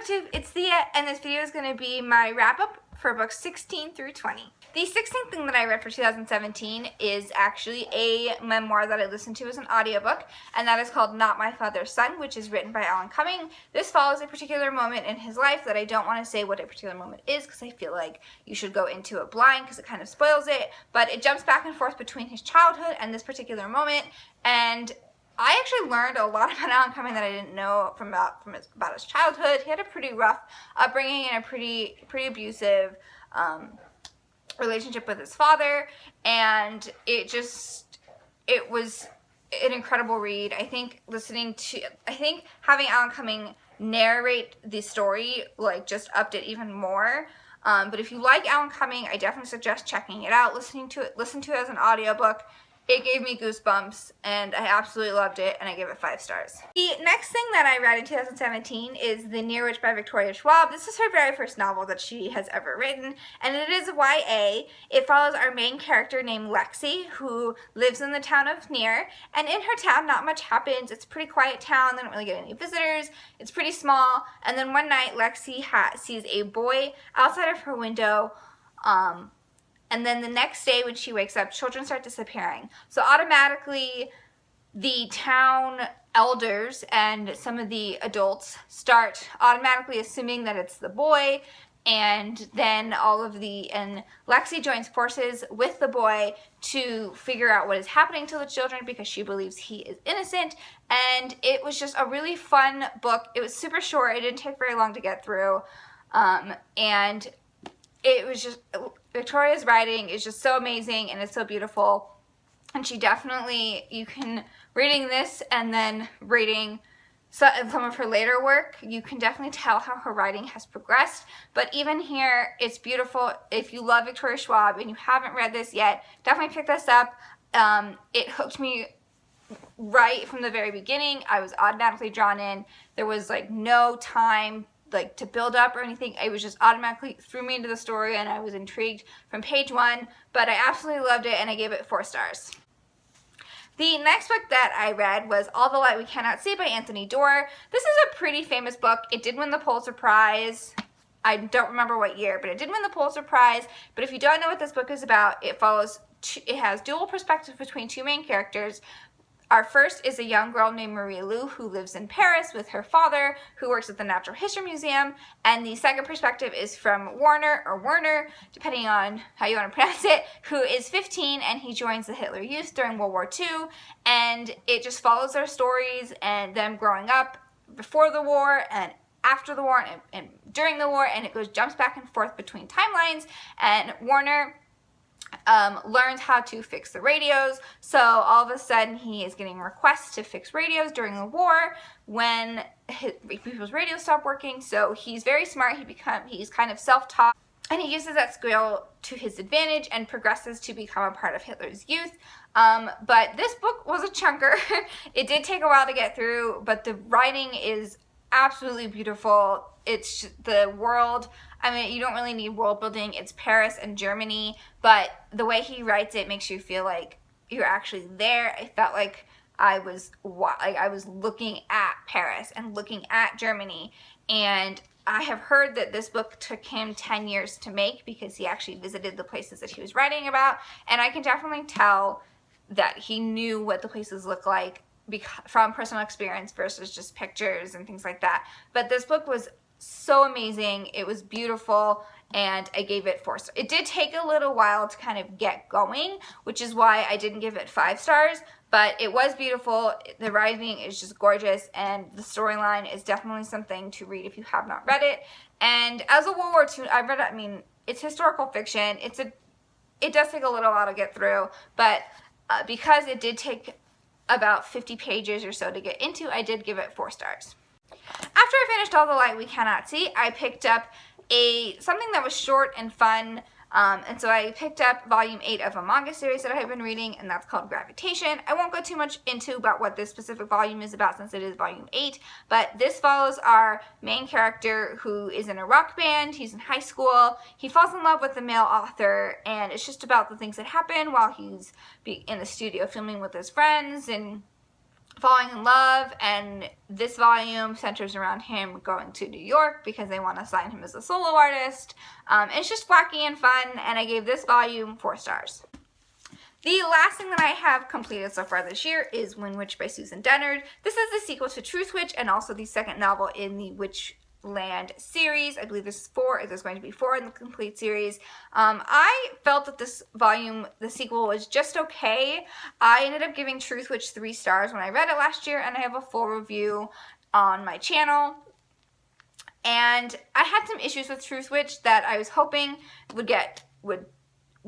YouTube, it's Thea, and this video is going to be my wrap-up for books 16 through 20. The 16th thing that I read for 2017 is actually a memoir that I listened to as an audiobook, and that is called Not My Father's Son, which is written by Alan Cumming. This follows a particular moment in his life that I don't want to say what a particular moment is because I feel like you should go into it blind because it kind of spoils it, but it jumps back and forth between his childhood and this particular moment, and I actually learned a lot about Alan Cumming that I didn't know about his childhood. He had a pretty rough upbringing and a pretty abusive relationship with his father, and it was an incredible read. I think having Alan Cumming narrate the story just upped it even more. But if you like Alan Cumming, I definitely suggest checking it out, listen to it as an audiobook. It gave me goosebumps, and I absolutely loved it, and I gave it 5 stars. The next thing that I read in 2017 is The Near Witch by Victoria Schwab. This is her very first novel that she has ever written, and it is a YA. It follows our main character named Lexi, who lives in the town of Near, and in her town, not much happens. It's a pretty quiet town. They don't really get any visitors. It's pretty small, and then one night, Lexi sees a boy outside of her window, and then the next day when she wakes up, children start disappearing. So automatically, the town elders and some of the adults start automatically assuming that it's the boy, and then and Lexi joins forces with the boy to figure out what is happening to the children because she believes he is innocent. And it was just a really fun book. It was super short. It didn't take very long to get through. And it was just, Victoria's writing is just so amazing and it's so beautiful. And she definitely, reading this and then reading some of her later work, you can definitely tell how her writing has progressed. But even here, it's beautiful. If you love Victoria Schwab and you haven't read this yet, definitely pick this up. It hooked me right from the very beginning. I was automatically drawn in. There was no time to build up or anything. It was just automatically threw me into the story, and I was intrigued from page 1, but I absolutely loved it, and I gave it 4 stars. The next book that I read was All the Light We Cannot See by Anthony Doerr. This is a pretty famous book. It did win the Pulitzer Prize. I don't remember what year, but it did win the Pulitzer Prize. But if you don't know what this book is about, it has dual perspectives between 2 main characters. Our first is a young girl named Marie Lou who lives in Paris with her father, who works at the Natural History Museum. And the second perspective is from Werner, depending on how you want to pronounce it, who is 15, and he joins the Hitler Youth during World War II. And it just follows their stories and them growing up before the war and after the war and during the war, and it jumps back and forth between timelines. And Werner learns how to fix the radios, so all of a sudden he is getting requests to fix radios during the war when people's radios stop working. So he's very smart. He's kind of self-taught, and he uses that skill to his advantage and progresses to become a part of Hitler's Youth. But this book was a chunker. It did take a while to get through, but the writing is absolutely beautiful. It's the world. I mean, you don't really need world building. It's Paris and Germany, but the way he writes it makes you feel like you're actually there. I felt like I was looking at Paris and looking at Germany, and I have heard that this book took him 10 years to make because he actually visited the places that he was writing about, and I can definitely tell that he knew what the places look like from personal experience versus just pictures and things like that. But this book was so amazing. It was beautiful, and I gave it 4 stars. It did take a little while to kind of get going, which is why I didn't give it 5 stars, but it was beautiful. The writing is just gorgeous, and the storyline is definitely something to read if you have not read it. And as a World War II, I read it. I mean, it's historical fiction. It does take a little while to get through, but because it did take about 50 pages or so to get into, I did give it 4 stars. After I finished All the Light We Cannot See, I picked up something that was short and fun, and so I picked up volume 8 of a manga series that I have been reading, and that's called Gravitation. I won't go too much into about what this specific volume is about since it is volume 8, but this follows our main character who is in a rock band. He's in high school. He falls in love with a male author, and it's just about the things that happen while he's in the studio filming with his friends, and falling in love, and this volume centers around him going to New York because they want to sign him as a solo artist. It's just wacky and fun, and I gave this volume 4 stars. The last thing that I have completed so far this year is Wind Witch by Susan Dennard. This is the sequel to Truth Witch and also the second novel in the Witchland series. I believe there's going to be 4 in the complete series. I felt that this volume, the sequel, was just okay. I ended up giving Truth Witch 3 stars when I read it last year, and I have a full review on my channel. And I had some issues with Truth Witch that I was hoping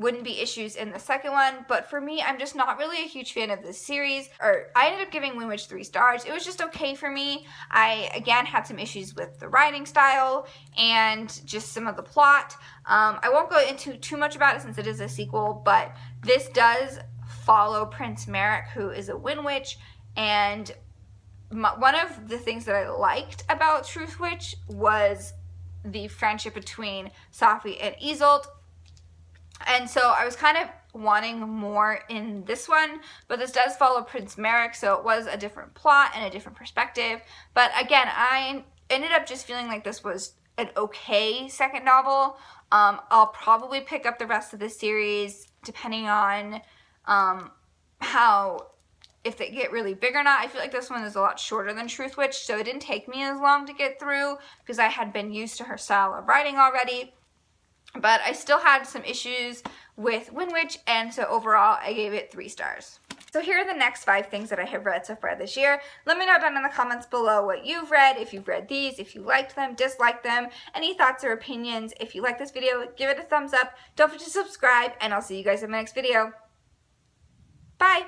wouldn't be issues in the second one, but for me, I'm just not really a huge fan of this series. I ended up giving Wind Witch 3 stars. It was just okay for me. I, again, had some issues with the writing style and just some of the plot. I won't go into too much about it since it is a sequel, but this does follow Prince Merrick, who is a Wind Witch, and one of the things that I liked about Truth Witch was the friendship between Safi and Isolde. And so I was kind of wanting more in this one, but this does follow Prince Merrick, so it was a different plot and a different perspective. But again, I ended up just feeling like this was an okay second novel. I'll probably pick up the rest of the series depending on if they get really big or not. I feel like this one is a lot shorter than Truth Witch, so it didn't take me as long to get through because I had been used to her style of writing already. But I still had some issues with Wind Witch, and so overall I gave it 3 stars. So here are the next 5 things that I have read so far this year. Let me know down in the comments below what you've read, if you've read these, if you liked them, disliked them, any thoughts or opinions. If you like this video, give it a thumbs up. Don't forget to subscribe, and I'll see you guys in my next video. Bye!